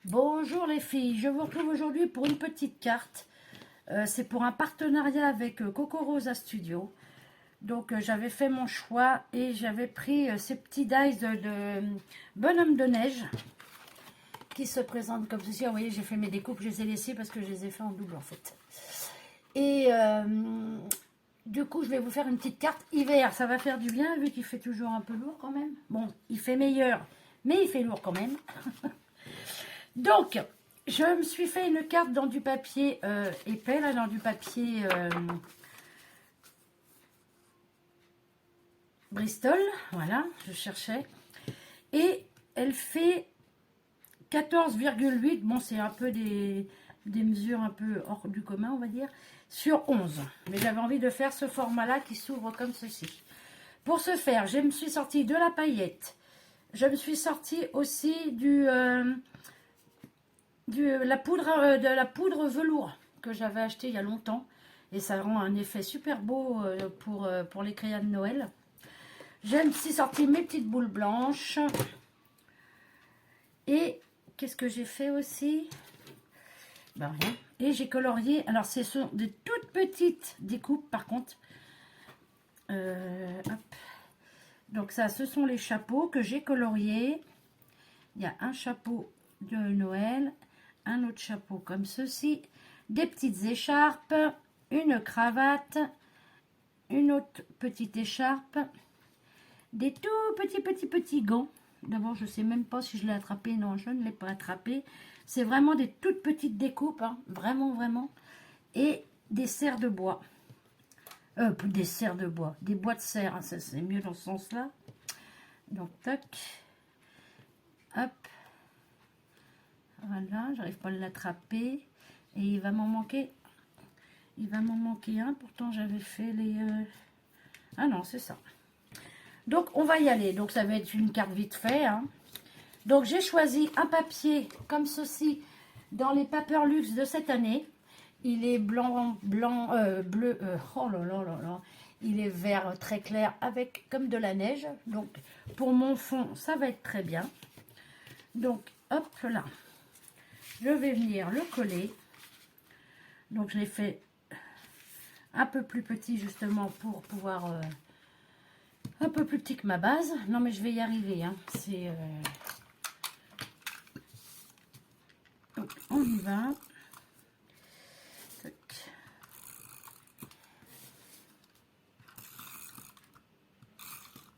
Bonjour les filles, je vous retrouve aujourd'hui pour une petite carte. C'est pour un partenariat avec Coco Rosa Studio. Donc j'avais fait mon choix et j'avais pris ces petits dies de bonhomme de neige qui se présentent comme ceci. Vous voyez, j'ai fait mes découpes, je les ai laissées parce que je les ai fait en double en fait. Et du coup, je vais vous faire une petite carte hiver. Ça va faire du bien vu qu'il fait toujours un peu lourd quand même. Bon, il fait meilleur, mais il fait lourd quand même. Donc, je me suis fait une carte dans du papier épais, là, dans du papier Bristol. Voilà, je cherchais. Et elle fait 14,8. Bon, c'est un peu des mesures un peu hors du commun, on va dire. Sur 11. Mais j'avais envie de faire ce format-là qui s'ouvre comme ceci. Pour ce faire, je me suis sortie de la paillette. Je me suis sortie aussi de la poudre velours que j'avais acheté il y a longtemps et ça rend un effet super beau pour les crayons de Noël. J'ai aussi sorti mes petites boules blanches et qu'est-ce que j'ai fait aussi? Ben rien. Et j'ai colorié, alors ce sont des toutes petites découpes par contre. Hop. Donc ça, ce sont les chapeaux que j'ai coloriés. Il y a un chapeau de Noël, un autre chapeau comme ceci, des petites écharpes, une cravate, une autre petite écharpe, des tout petits gants. D'abord, je ne sais même pas si je l'ai attrapé. Non, je ne l'ai pas attrapé. C'est vraiment des toutes petites découpes, hein. Vraiment. Et des serres de bois. Des serres de bois, des bois de serre, hein. Ça c'est mieux dans ce sens-là. Donc, tac, hop. Voilà, j'arrive pas à l'attraper. Et il va m'en manquer. Il va m'en manquer un. Pourtant, j'avais fait les... Ah non, c'est ça. Donc, on va y aller. Donc, ça va être une carte vite fait. Hein. Donc, j'ai choisi un papier comme ceci dans les Paperluxe de cette année. Il est bleu. Oh là là là là. Il est vert très clair avec comme de la neige. Donc, pour mon fond, ça va être très bien. Donc, hop là. Je vais venir le coller. Donc, je l'ai fait un peu plus petit justement pour pouvoir... un peu plus petit que ma base. Non, mais je vais y arriver. Hein. C'est... Donc, on y va. Tac.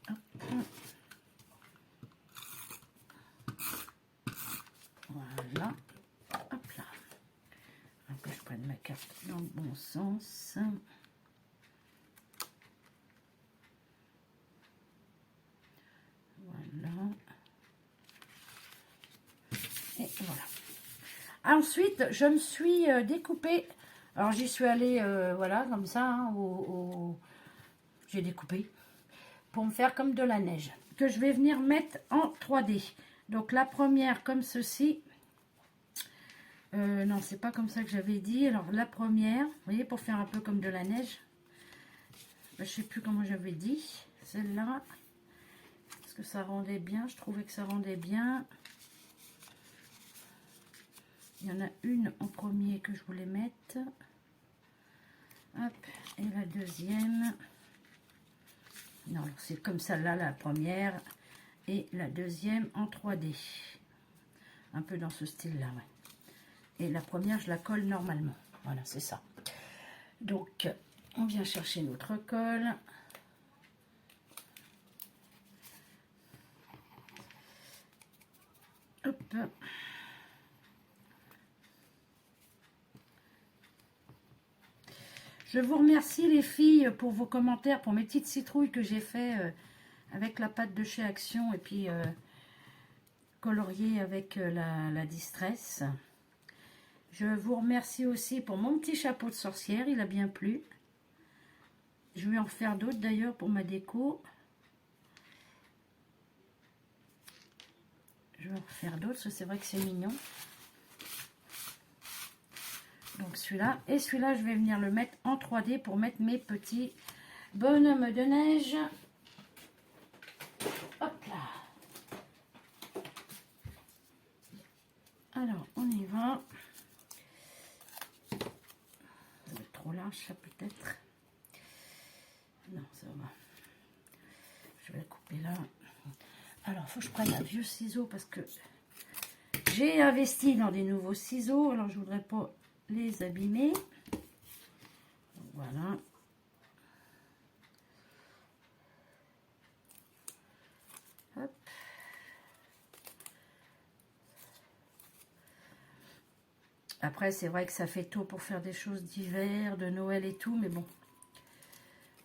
Hop. Voilà. Hop là. Que je prenne ma carte dans le bon sens. Voilà. Et voilà. Ensuite, je me suis découpée. Alors, j'y suis allée, voilà, comme ça, hein, j'ai découpé pour me faire comme de la neige. Que je vais venir mettre en 3D. Donc, la première, comme ceci. Non, c'est pas comme ça que j'avais dit. Alors, la première, vous voyez, pour faire un peu comme de la neige. Je sais plus comment j'avais dit. Celle-là. Parce que ça rendait bien. Je trouvais que ça rendait bien. Il y en a une en premier que je voulais mettre. Hop. Et la deuxième. Non, c'est comme celle-là, la première. Et la deuxième en 3D. Un peu dans ce style-là, ouais. Et la première, je la colle normalement. Voilà, c'est ça. Donc, on vient chercher notre colle. Hop. Je vous remercie les filles pour vos commentaires, pour mes petites citrouilles que j'ai fait avec la pâte de chez Action et puis colorier avec la Distress. Je vous remercie aussi pour mon petit chapeau de sorcière, il a bien plu. Je vais en faire d'autres d'ailleurs pour ma déco. Je vais en faire d'autres, c'est vrai que c'est mignon. Donc celui-là, et celui-là, je vais venir le mettre en 3D pour mettre mes petits bonhommes de neige. Hop là. Alors, on y va. Ça va être trop large, ça peut-être. Non, ça va. Je vais la couper là. Alors, il faut que je prenne un vieux ciseau parce que j'ai investi dans des nouveaux ciseaux. Alors, je voudrais pas les abîmer. Voilà. Hop. Après, c'est vrai que ça fait tôt pour faire des choses d'hiver, de Noël et tout, mais bon.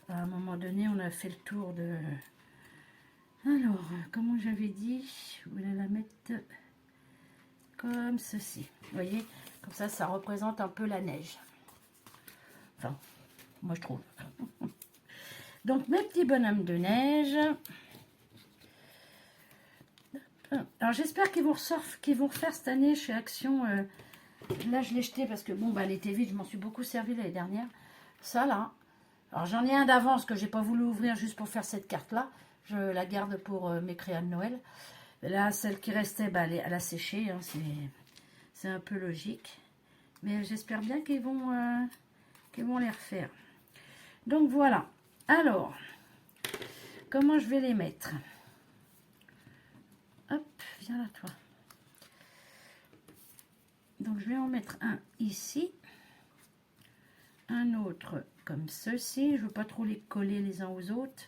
À un moment donné, on a fait le tour de... Alors, comment j'avais dit, je voulais la mettre comme ceci. Vous voyez, comme ça représente un peu la neige. Enfin, moi je trouve. Donc, mes petits bonhommes de neige. Alors, j'espère qu'ils vont refaire cette année chez Action. Là, je l'ai jeté parce que, bon, bah, elle était vide. Je m'en suis beaucoup servi l'année dernière. Ça, là. Alors, j'en ai un d'avance que j'ai pas voulu ouvrir juste pour faire cette carte-là. Je la garde pour mes créas de Noël. Là, celle qui restait, bah, elle a séché. Hein, c'est un peu logique. Mais j'espère bien qu'ils vont les refaire. Donc, voilà. Alors, comment je vais les mettre? Hop, viens là, toi. Donc, je vais en mettre un ici. Un autre comme ceci. Je ne veux pas trop les coller les uns aux autres.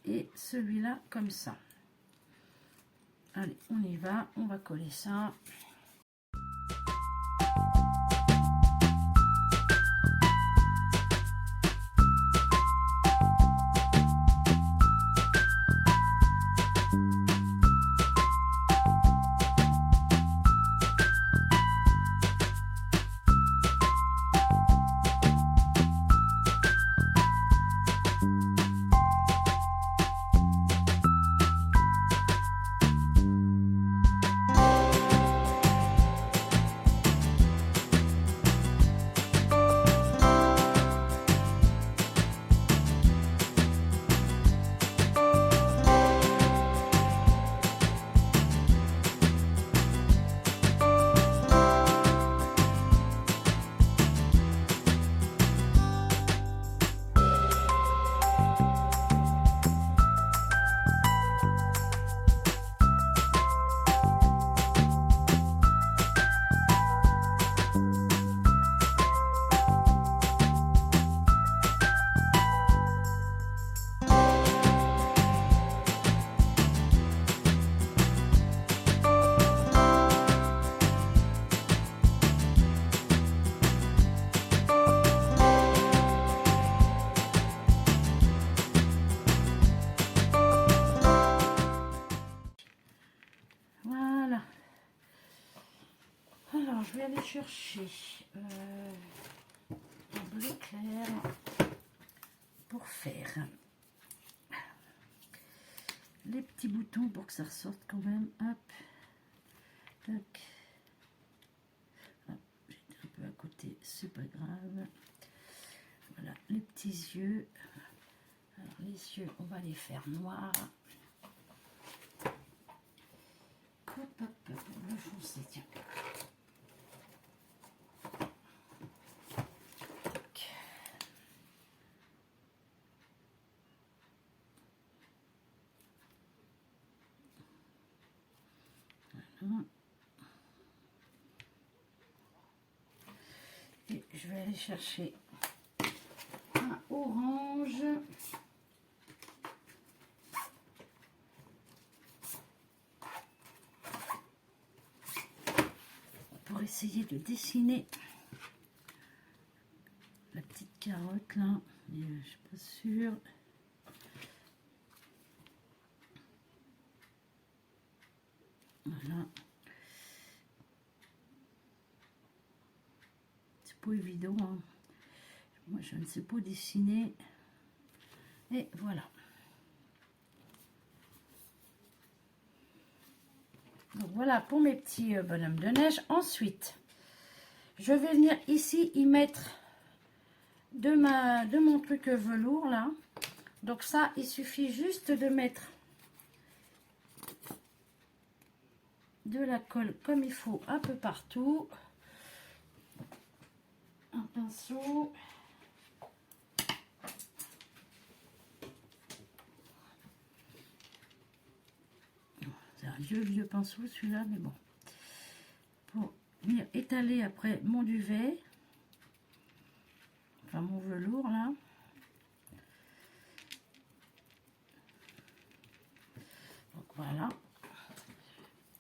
Et celui-là comme ça. Allez, on y va. On va coller ça. Voilà. Alors, je vais aller chercher un bleu clair pour faire les petits boutons pour que ça ressorte quand même. Hop. Tac. J'étais un peu à côté, c'est pas grave. Voilà, les petits yeux. Alors, les yeux, on va les faire noirs. Hop, hop, hop, on va foncer, tiens. Voilà. Et je vais aller chercher un orange. Pour essayer de dessiner la petite carotte là. Mais, je suis pas sûre. Voilà. C'est pas évident. Hein. Moi, je ne sais pas dessiner. Et voilà. Donc voilà pour mes petits bonhommes de neige. Ensuite, je vais venir ici y mettre de mon truc velours là. Donc ça, il suffit juste de mettre de la colle comme il faut un peu partout. Un pinceau. C'est un vieux pinceau celui-là, mais bon. Pour venir étaler après mon duvet. Enfin mon velours là. Donc voilà.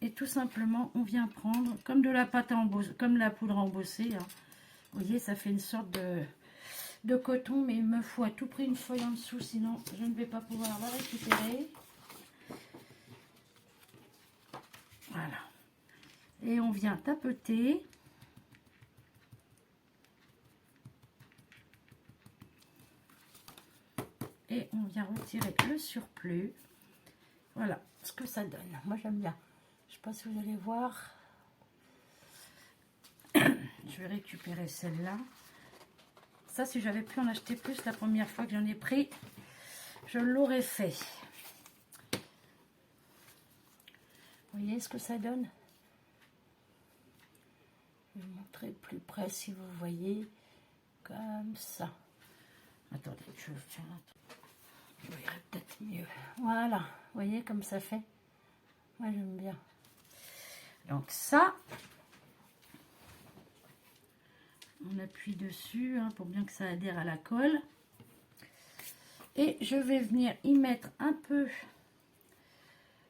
Et tout simplement, on vient prendre comme de la pâte à embosser, comme la poudre à embosser. Hein. Vous voyez, ça fait une sorte de coton, mais il me faut à tout prix une feuille en dessous, sinon je ne vais pas pouvoir la récupérer. Voilà. Et on vient tapeter. Et on vient retirer le surplus. Voilà ce que ça donne. Moi j'aime bien. Je sais pas si vous allez voir. Je vais récupérer celle-là. Ça, si j'avais pu en acheter plus la première fois que j'en ai pris, je l'aurais fait. Vous voyez ce que ça donne? Je vais vous montrer de plus près si vous voyez. Comme ça. Attendez, je vais faire un truc. Je verrai peut-être mieux. Voilà. Vous voyez comme ça fait? Moi, j'aime bien. Donc ça, on appuie dessus hein, pour bien que ça adhère à la colle. Et je vais venir y mettre un peu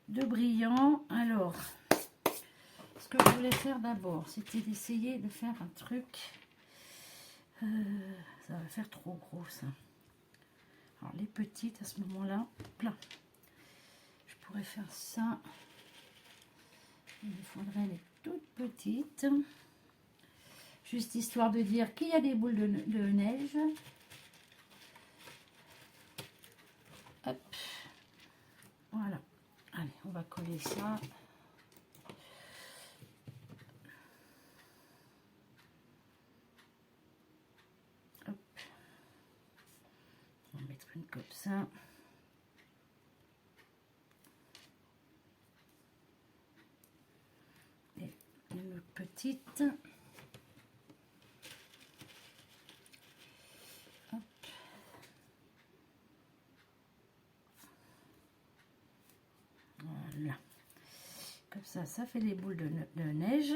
de brillant. Alors, ce que je voulais faire d'abord, c'était d'essayer de faire un truc. Ça va faire trop gros ça. Alors les petites à ce moment-là, plein. Je pourrais faire ça. Il me faudrait les toutes petites. Juste histoire de dire qu'il y a des boules de neige. Hop. Voilà. Allez, on va coller ça. Hop. On va mettre une comme ça. Et une autre petite. Hop. Voilà. Comme ça fait les boules de neige.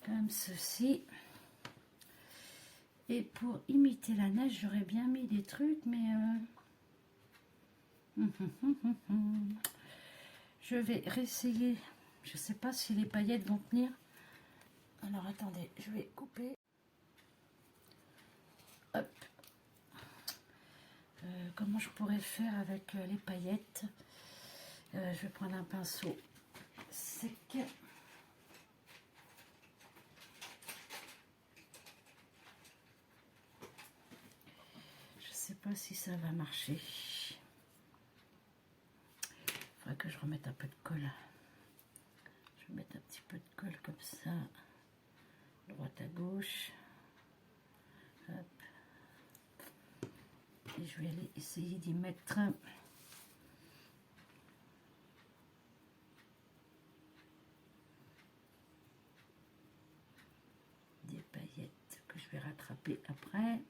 Comme ceci. Et pour imiter la neige, j'aurais bien mis des trucs, mais je vais réessayer. Je sais pas si les paillettes vont tenir. Alors attendez, je vais couper. Hop. Comment je pourrais faire avec les paillettes? Je vais prendre un pinceau sec. Je sais pas si ça va marcher. Il faudrait que je remette un peu de colle. Je vais mettre un petit peu de colle comme ça, droite à gauche. Hop. Et je vais aller essayer d'y mettre des paillettes que je vais rattraper après.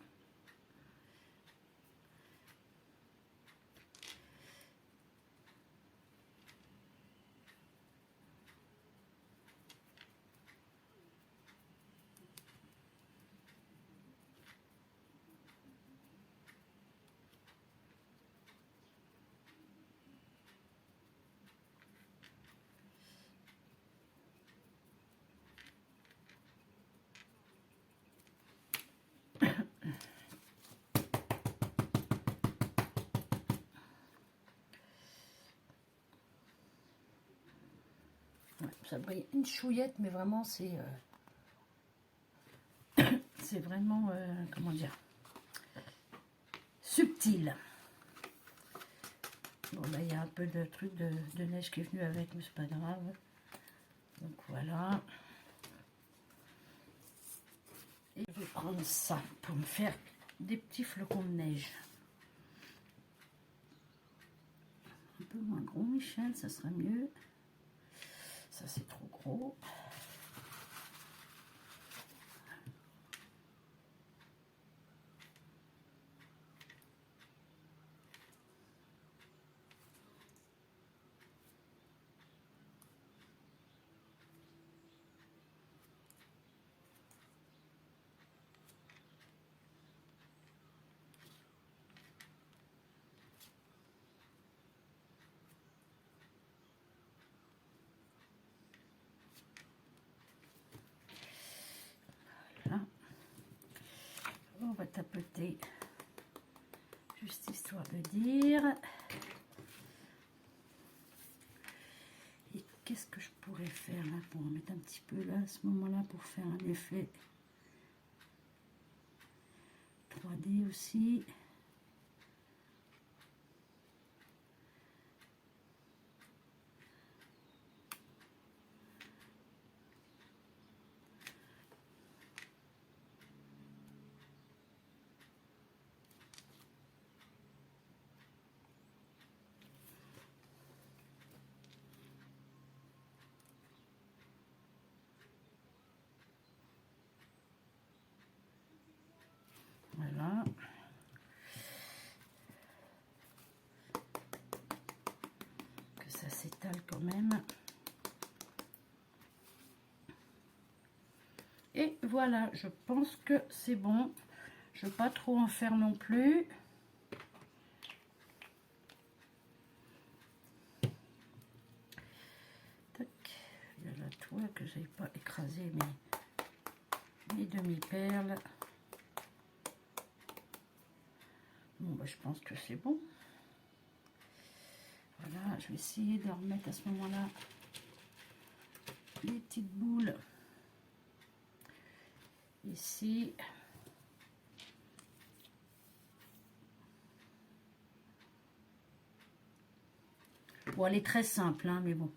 Ça brille une chouillette, mais vraiment c'est c'est vraiment comment dire, subtil. Bon là il y a un peu de truc de neige qui est venu avec, mais c'est pas grave. Donc voilà. Et je vais prendre ça pour me faire des petits flocons de neige. peu moins gros, Michel, ça sera mieux. Ça, c'est trop gros. Voilà. On va tapoter, juste histoire de dire. Et qu'est-ce que je pourrais faire là pour en mettre un petit peu là à ce moment-là pour faire un effet 3D aussi. Voilà. Que ça s'étale quand même. Et voilà, je pense que c'est bon. Je ne veux pas trop en faire non plus. Tac. Il y a la toile que je n'avais pas écrasé mes demi-perles. Bon, bah, je pense que c'est bon. Voilà, je vais essayer de remettre à ce moment-là les petites boules ici. Bon, elle est très simple, hein, mais bon.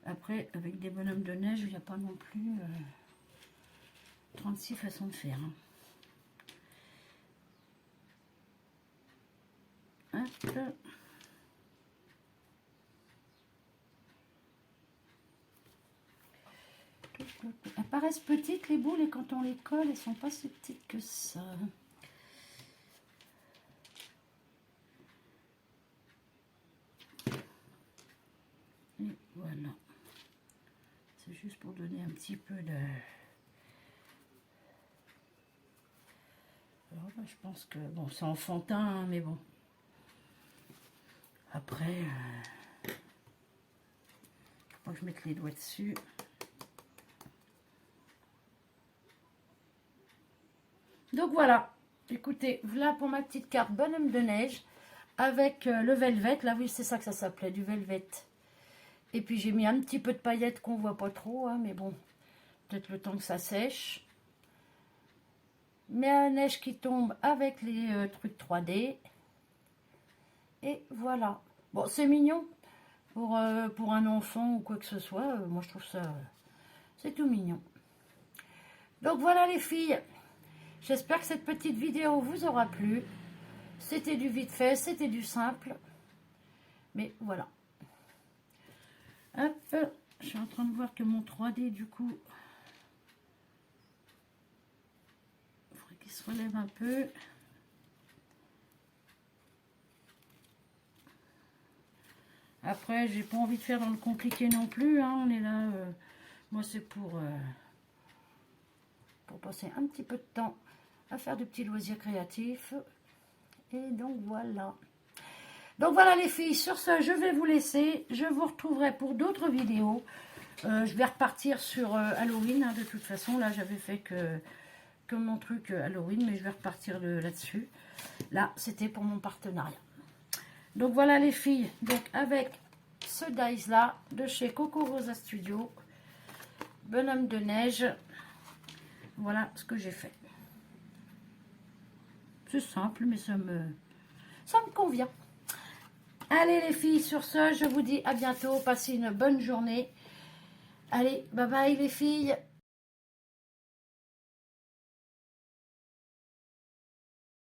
Après, avec des bonhommes de neige, il n'y a pas non plus 36 façons de faire. Hein. Hop. Elles paraissent petites les boules et quand on les colle, elles sont pas si petites que ça. Et voilà. C'est juste pour donner un petit peu de... Alors là, je pense que... Bon, c'est enfantin, hein, mais bon. Après, faut pas que je mette les doigts dessus. Donc voilà, écoutez, voilà pour ma petite carte bonhomme de neige avec le velvet. Là, oui, c'est ça que ça s'appelait, du velvet. Et puis j'ai mis un petit peu de paillettes qu'on voit pas trop, hein, mais bon, peut-être le temps que ça sèche. Mais la neige qui tombe avec les trucs 3D. Et voilà. Bon, c'est mignon pour un enfant ou quoi que ce soit. Moi, je trouve ça... c'est tout mignon. Donc voilà les filles. J'espère que cette petite vidéo vous aura plu. C'était du vite fait, c'était du simple. Mais voilà. Hop, je suis en train de voir que mon 3D, du coup, il faudrait qu'il se relève un peu. Après, j'ai pas envie de faire dans le compliqué non plus. Hein. On est là, moi c'est pour passer un petit peu de temps à faire de petits loisirs créatifs. Et donc voilà. Donc voilà les filles, sur ce, je vais vous laisser. Je vous retrouverai pour d'autres vidéos. Je vais repartir sur Halloween, hein, de toute façon. Là, j'avais fait que mon truc Halloween, mais je vais repartir là-dessus. Là, c'était pour mon partenariat. Donc voilà les filles. Donc avec ce dies là, de chez Coco Rosa Studio, bonhomme de neige. Voilà ce que j'ai fait. C'est simple, mais ça me convient. Allez les filles, sur ce, je vous dis à bientôt. Passez une bonne journée. Allez, bye bye les filles.